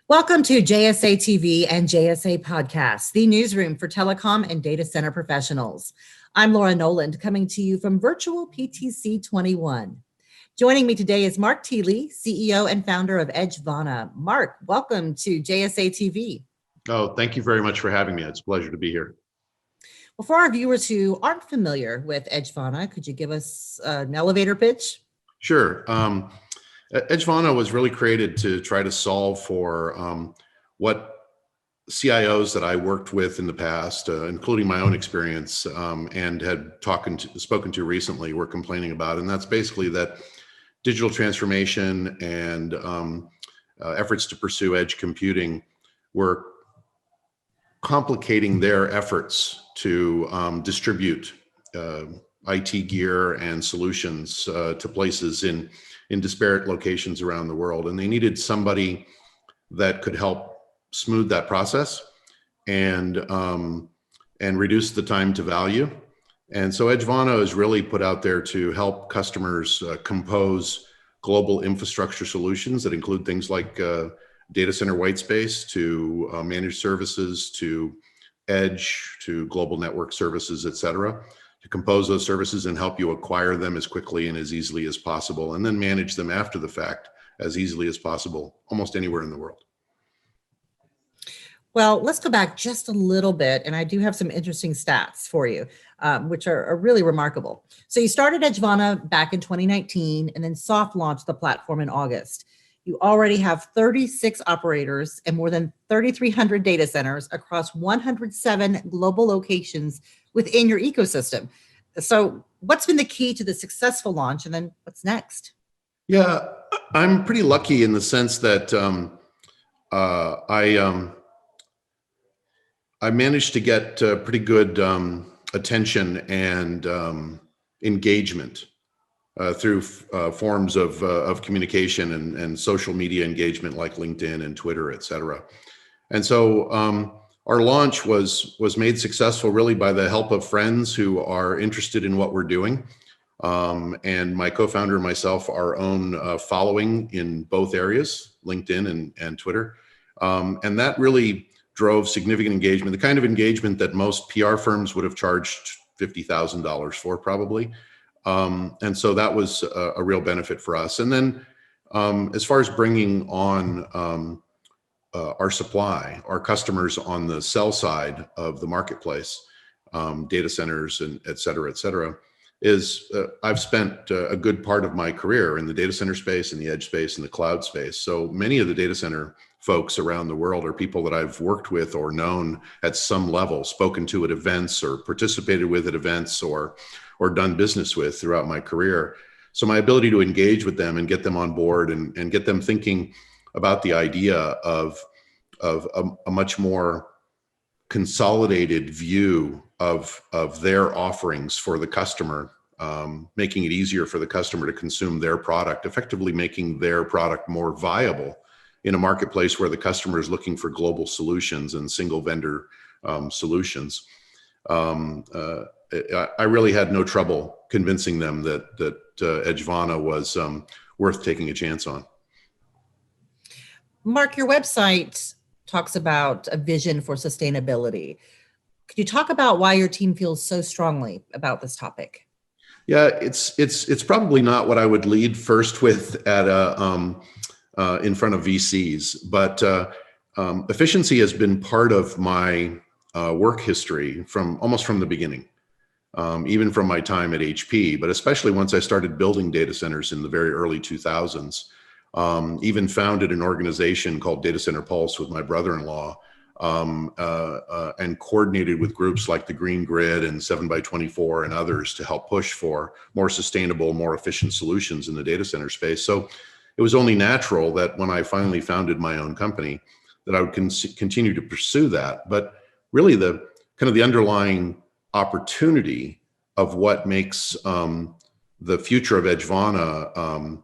Welcome to JSA TV and JSA Podcast, the newsroom for telecom and data center professionals. I'm Laura Noland, coming to you from virtual PTC'21. Joining me today is Mark Thiele, CEO and founder of Edgevana. Mark, welcome to JSA TV. Oh, thank you very much for having me. It's a pleasure to be here. Well, for our viewers who aren't familiar with Edgevana, could you give us an elevator pitch? Sure. Edgevana was really created to try to solve for what CIOs that I worked with in the past, including my own experience, and had spoken to recently, were complaining about. And that's basically that digital transformation and efforts to pursue edge computing were complicating their efforts to distribute IT gear and solutions to places in disparate locations around the world. And they needed somebody that could help smooth that process and reduce the time to value. And so Edgevana is really put out there to help customers compose global infrastructure solutions that include things like data center white space to managed services to edge to global network services, et cetera, to compose those services and help you acquire them as quickly and as easily as possible, and then manage them after the fact as easily as possible, almost anywhere in the world. Well, let's go back just a little bit, and I do have some interesting stats for you, which are really remarkable. So you started Edgevana back in 2019 and then soft launched the platform in August. You already have 36 operators and more than 3,300 data centers across 107 global locations within your ecosystem. So what's been the key to the successful launch, and then what's next? Yeah, I'm pretty lucky in the sense that I managed to get pretty good attention and engagement through forms of communication and social media engagement like LinkedIn and Twitter, et cetera. And so our launch was made successful really by the help of friends who are interested in what we're doing. And my co-founder and myself, our own following in both areas, LinkedIn and Twitter. And that really drove significant engagement, the kind of engagement that most PR firms would have charged $50,000 for probably. And so that was a real benefit for us. And then as far as bringing on our supply, our customers on the sell side of the marketplace, data centers and et cetera, is I've spent a good part of my career in the data center space and the edge space and the cloud space. So many of the data center folks around the world are people that I've worked with or known at some level, spoken to at events or participated with at events or done business with throughout my career. So my ability to engage with them and get them on board and get them thinking about the idea of a much more consolidated view of their offerings for the customer, making it easier for the customer to consume their product, effectively making their product more viable in a marketplace where the customer is looking for global solutions and single vendor solutions. I really had no trouble convincing them that Edgevana was worth taking a chance on. Mark, your website talks about a vision for sustainability. Could you talk about why your team feels so strongly about this topic? Yeah, it's probably not what I would lead first with at in front of VCs, but efficiency has been part of my work history almost from the beginning. Even from my time at HP, but especially once I started building data centers in the very early 2000s, even founded an organization called Data Center Pulse with my brother-in-law, and coordinated with groups like the Green Grid and 7x24 and others to help push for more sustainable, more efficient solutions in the data center space. So it was only natural that when I finally founded my own company, that I would continue to pursue that. But really the kind of the underlying opportunity of what makes the future of Edgevana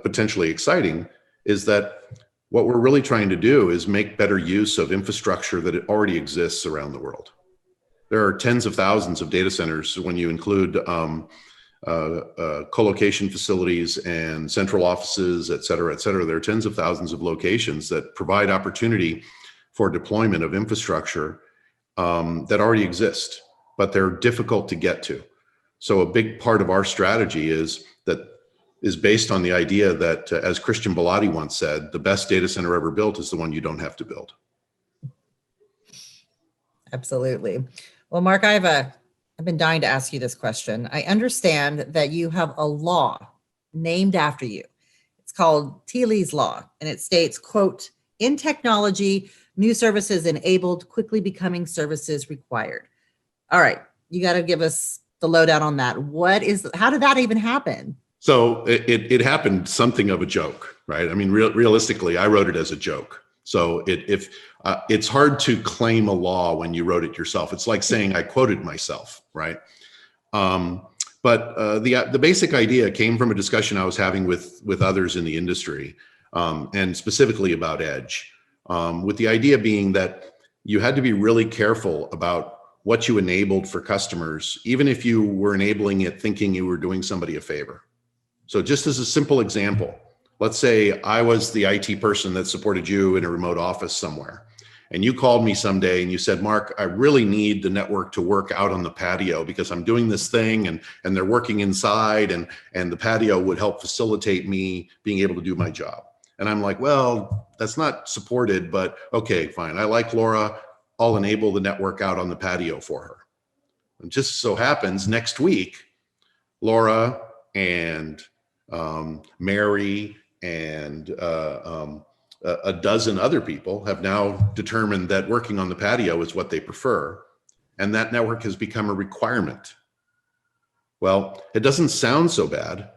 potentially exciting is that what we're really trying to do is make better use of infrastructure that already exists around the world. There are tens of thousands of data centers when you include co-location facilities and central offices, et cetera, et cetera. There are tens of thousands of locations that provide opportunity for deployment of infrastructure that already exist, but they're difficult to get to. So a big part of our strategy is based on the idea that, as Christian Bellotti once said, the best data center ever built is the one you don't have to build. Absolutely. Well, Mark, I've been dying to ask you this question. I understand that you have a law named after you. It's called Thieles Law, and it states, quote, "In technology, new services enabled, quickly becoming services required." All right, you got to give us the lowdown on that. How did that even happen? So it happened something of a joke, right? I mean, realistically, I wrote it as a joke. So it's hard to claim a law when you wrote it yourself. It's like saying I quoted myself, right? But the basic idea came from a discussion I was having with others in the industry, and specifically about Edge, with the idea being that you had to be really careful about what you enabled for customers, even if you were enabling it thinking you were doing somebody a favor. So just as a simple example, let's say I was the IT person that supported you in a remote office somewhere, and you called me someday and you said, "Mark, I really need the network to work out on the patio because I'm doing this thing and they're working inside, and the patio would help facilitate me being able to do my job." And I'm like, "Well, that's not supported, but okay, fine. I like Laura. I'll enable the network out on the patio for her." And just so happens next week, Laura and Mary and a dozen other people have now determined that working on the patio is what they prefer, and that network has become a requirement. Well, it doesn't sound so bad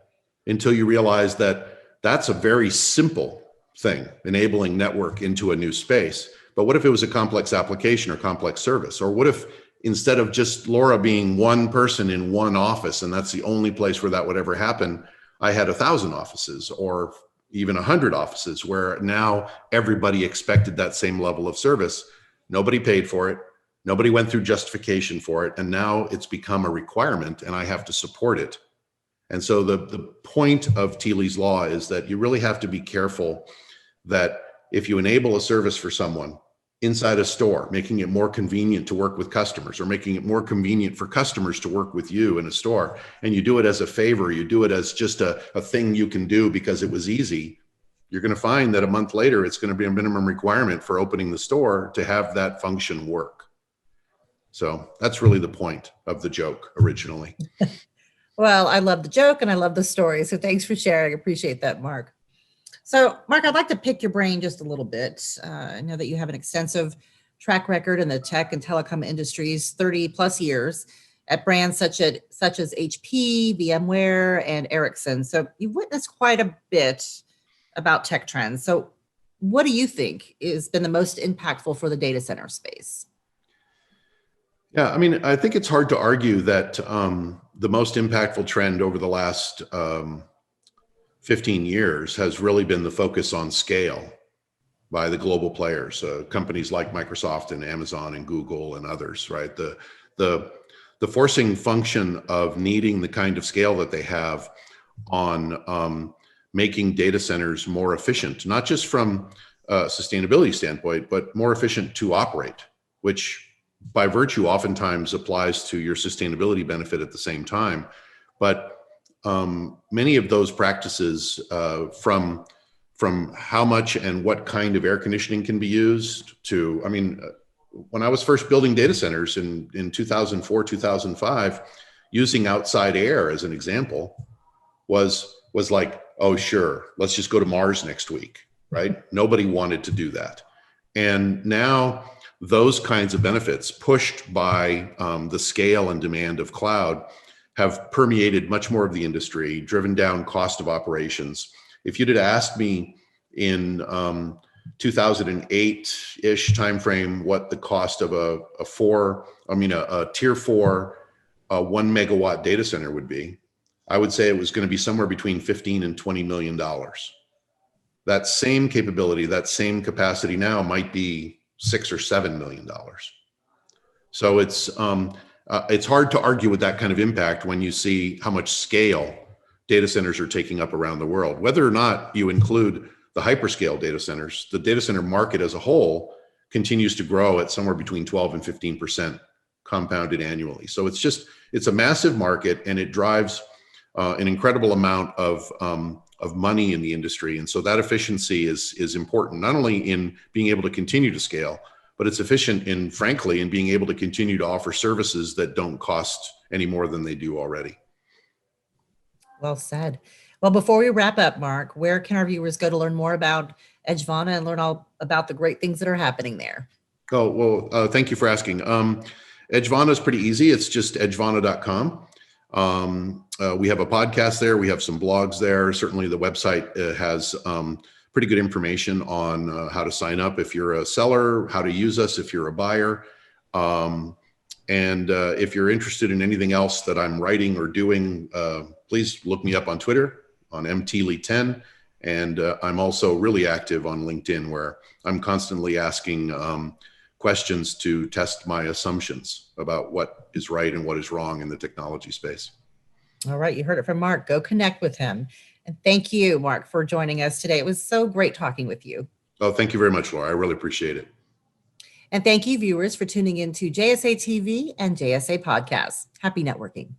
until you realize that that's a very simple thing, enabling network into a new space. But what if it was a complex application or complex service? Or what if instead of just Laura being one person in one office, and that's the only place where that would ever happen, I had 1,000 offices or even 100 offices where now everybody expected that same level of service. Nobody paid for it. Nobody went through justification for it. And now it's become a requirement and I have to support it. And so the point of Thieles Law is that you really have to be careful that if you enable a service for someone inside a store, making it more convenient to work with customers, or making it more convenient for customers to work with you in a store, and you do it as a favor, you do it as just a thing you can do because it was easy, you're going to find that a month later, it's going to be a minimum requirement for opening the store to have that function work. So that's really the point of the joke originally. Well, I love the joke and I love the story. So thanks for sharing. I appreciate that, Mark. So, Mark, I'd like to pick your brain just a little bit. I know that you have an extensive track record in the tech and telecom industries, 30 plus years at brands such as HP, VMware, and Ericsson. So you've witnessed quite a bit about tech trends. So what do you think has been the most impactful for the data center space? Yeah, I mean, I think it's hard to argue that the most impactful trend over the last 15 years has really been the focus on scale by the global players, companies like Microsoft and Amazon and Google and others, right? The forcing function of needing the kind of scale that they have on making data centers more efficient, not just from a sustainability standpoint, but more efficient to operate, which by virtue oftentimes applies to your sustainability benefit at the same time. But many of those practices, from how much and what kind of air conditioning can be used to, I mean, when I was first building data centers in 2004, 2005, using outside air as an example was like, oh, sure, let's just go to Mars next week, right? Nobody wanted to do that. And now those kinds of benefits pushed by the scale and demand of cloud have permeated much more of the industry, driven down cost of operations. If you'd have asked me in 2008-ish timeframe what the cost of a tier 4 1 megawatt data center would be, I would say it was going to be somewhere between $15 and $20 million. That same capability, that same capacity now might be $6 or $7 million. So it's it's hard to argue with that kind of impact when you see how much scale data centers are taking up around the world. Whether or not you include the hyperscale data centers, the data center market as a whole continues to grow at somewhere between 12 and 15% compounded annually. So it's a massive market, and it drives an incredible amount of money in the industry. And so that efficiency is important, not only in being able to continue to scale, but it's efficient in, frankly, in being able to continue to offer services that don't cost any more than they do already. Well said. Well, before we wrap up, Mark, where can our viewers go to learn more about Edgevana and learn all about the great things that are happening there? Oh, well, thank you for asking. Edgevana is pretty easy. It's just edgevana.com. We have a podcast there. We have some blogs there. Certainly the website has pretty good information on how to sign up if you're a seller, how to use us if you're a buyer. And if you're interested in anything else that I'm writing or doing, please look me up on Twitter on mthiele10. And I'm also really active on LinkedIn, where I'm constantly asking questions to test my assumptions about what is right and what is wrong in the technology space. All right, you heard it from Mark. Go connect with him. And thank you, Mark, for joining us today. It was so great talking with you. Oh, thank you very much, Laura. I really appreciate it. And thank you, viewers, for tuning in to JSA TV and JSA Podcasts. Happy networking.